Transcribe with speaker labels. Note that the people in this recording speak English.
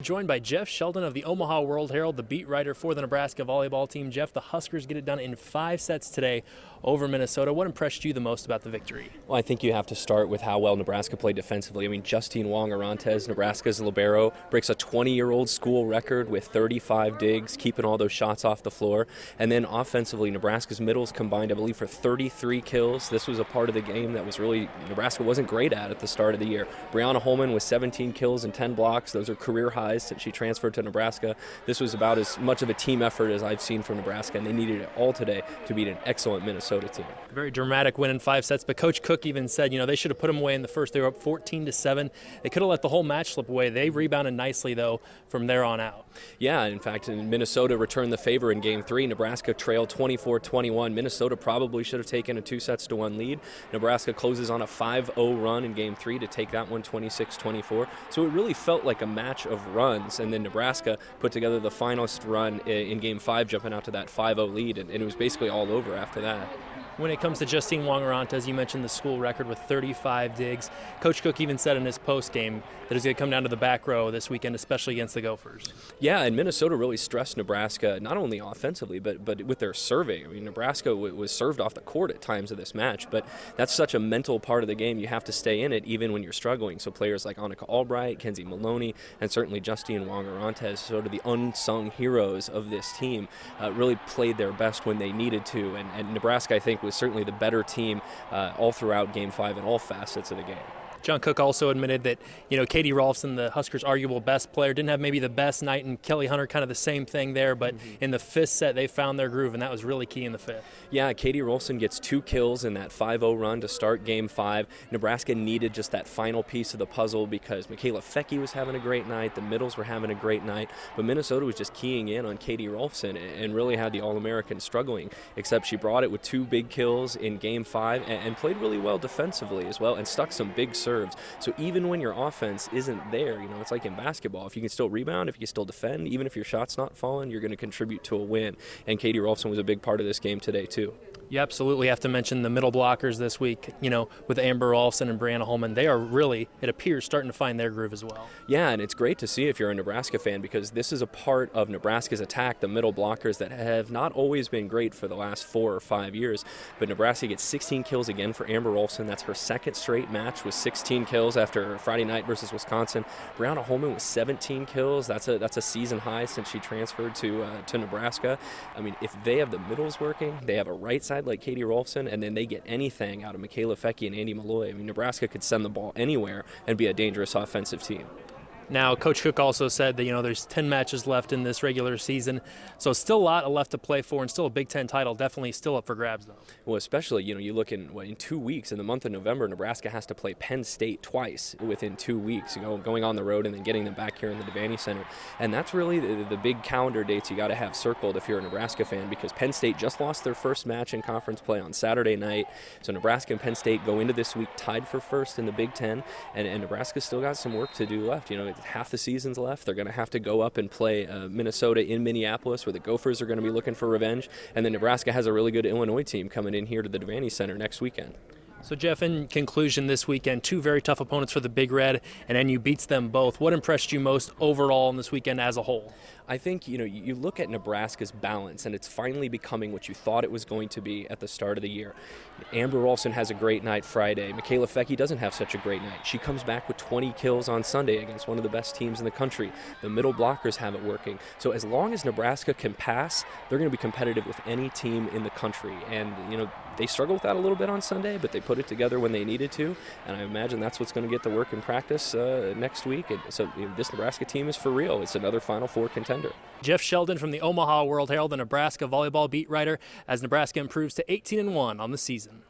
Speaker 1: joined by Jeff Sheldon of the Omaha World-Herald, the beat writer for the Nebraska volleyball team. Jeff, the Huskers get it done in 5 sets today over Minnesota. What impressed you the most about the victory?
Speaker 2: Well, I think you have to start with how well Nebraska played defensively. I mean, Justine Wong-Arantes, Nebraska's libero, breaks a 20-year-old school record with 35 digs, keeping all those shots off the floor. And then offensively, Nebraska's middles combined, I believe, for 33 kills. This was a part of the game that was really Nebraska wasn't great at the start of the year. Brianna Holman with 17 kills and 10 blocks. Those are career highs since she transferred to Nebraska. This was about as much of a team effort as I've seen from Nebraska, and they needed it all today to beat an excellent Minnesota team.
Speaker 1: Very dramatic win in 5 sets, but Coach Cook even said, they should have put them away in the first. They were up 14-7. They could have let the whole match slip away. They rebounded nicely, though, from there on out.
Speaker 2: Yeah, in fact, Minnesota returned the favor in Game 3. Nebraska trailed 24-21. Minnesota probably should have taken a 2-1 lead. Nebraska closes on a 5-0 run in Game 3 to take that one 26-24. So it really felt like a match of runs, and then Nebraska put together the finalist run in Game 5, jumping out to that 5-0 lead, and it was basically all over after that.
Speaker 1: When it comes to Justine Wong-Arantes, you mentioned the school record with 35 digs. Coach Cook even said in his post-game that it's going to come down to the back row this weekend, especially against the Gophers.
Speaker 2: Yeah, and Minnesota really stressed Nebraska, not only offensively, but with their serving. I mean, Nebraska was served off the court at times of this match, but that's such a mental part of the game. You have to stay in it even when you're struggling. So players like Annika Albright, Kenzie Maloney, and certainly Justine Wong-Arantes, sort of the unsung heroes of this team, really played their best when they needed to. And Nebraska, I think, was certainly the better team all throughout Game 5 in all facets of the game.
Speaker 1: John Cook also admitted that, Katie Ralston, the Huskers' arguable best player, didn't have maybe the best night, and Kelly Hunter kind of the same thing there, but in the 5th set, they found their groove, and that was really key in the 5th.
Speaker 2: Yeah, Katie Ralston gets 2 kills in that 5-0 run to start Game 5. Nebraska needed just that final piece of the puzzle because Michaela Fecky was having a great night, the middles were having a great night, but Minnesota was just keying in on Katie Ralston and really had the All-American struggling, except she brought it with 2 big kills in Game 5 and played really well defensively as well and stuck some big serves. So even when your offense isn't there, it's like in basketball. If you can still rebound, if you can still defend, even if your shot's not falling, you're going to contribute to a win. And Katie Ralston was a big part of this game today, too.
Speaker 1: You absolutely have to mention the middle blockers this week, with Amber Ralston and Brianna Holman. They are really, it appears, starting to find their groove as well.
Speaker 2: Yeah, and it's great to see if you're a Nebraska fan because this is a part of Nebraska's attack, the middle blockers that have not always been great for the last 4 or 5 years. But Nebraska gets 16 kills again for Amber Ralston. That's her 2nd straight match with 16 kills after Friday night versus Wisconsin. Brianna Holman with 17 kills. That's a season high since she transferred to Nebraska. I mean, if they have the middles working, they have a right side like Katie Ralston, and then they get anything out of Michaela Fecky and Andy Malloy. I mean, Nebraska could send the ball anywhere and be a dangerous offensive team.
Speaker 1: Now, Coach Cook also said that, there's 10 matches left in this regular season, so still a lot left to play for and still a Big Ten title, definitely still up for grabs, though.
Speaker 2: Well, especially, you look in 2 weeks, in the month of November, Nebraska has to play Penn State twice within 2 weeks, going on the road and then getting them back here in the Devaney Center. And that's really the big calendar dates you got to have circled if you're a Nebraska fan, because Penn State just lost their first match in conference play on Saturday night. So Nebraska and Penn State go into this week tied for first in the Big Ten, and Nebraska's still got some work to do left. Half the season's left. They're going to have to go up and play Minnesota in Minneapolis, where the Gophers are going to be looking for revenge. And then Nebraska has a really good Illinois team coming in here to the Devaney Center next weekend.
Speaker 1: So, Jeff, in conclusion this weekend, 2 very tough opponents for the Big Red, and NU beats them both. What impressed you most overall in this weekend as a whole?
Speaker 2: I think, you look at Nebraska's balance, and it's finally becoming what you thought it was going to be at the start of the year. Amber Ralston has a great night Friday. Michaela Fecky doesn't have such a great night. She comes back with 20 kills on Sunday against one of the best teams in the country. The middle blockers have it working. So as long as Nebraska can pass, they're going to be competitive with any team in the country. And, they struggled with that a little bit on Sunday, but they put it together when they needed to. And I imagine that's what's going to get the work in practice next week. And so this Nebraska team is for real. It's another Final Four contender.
Speaker 1: Jeff Sheldon from the Omaha World-Herald, the Nebraska volleyball beat writer, as Nebraska improves to 18-1 on the season.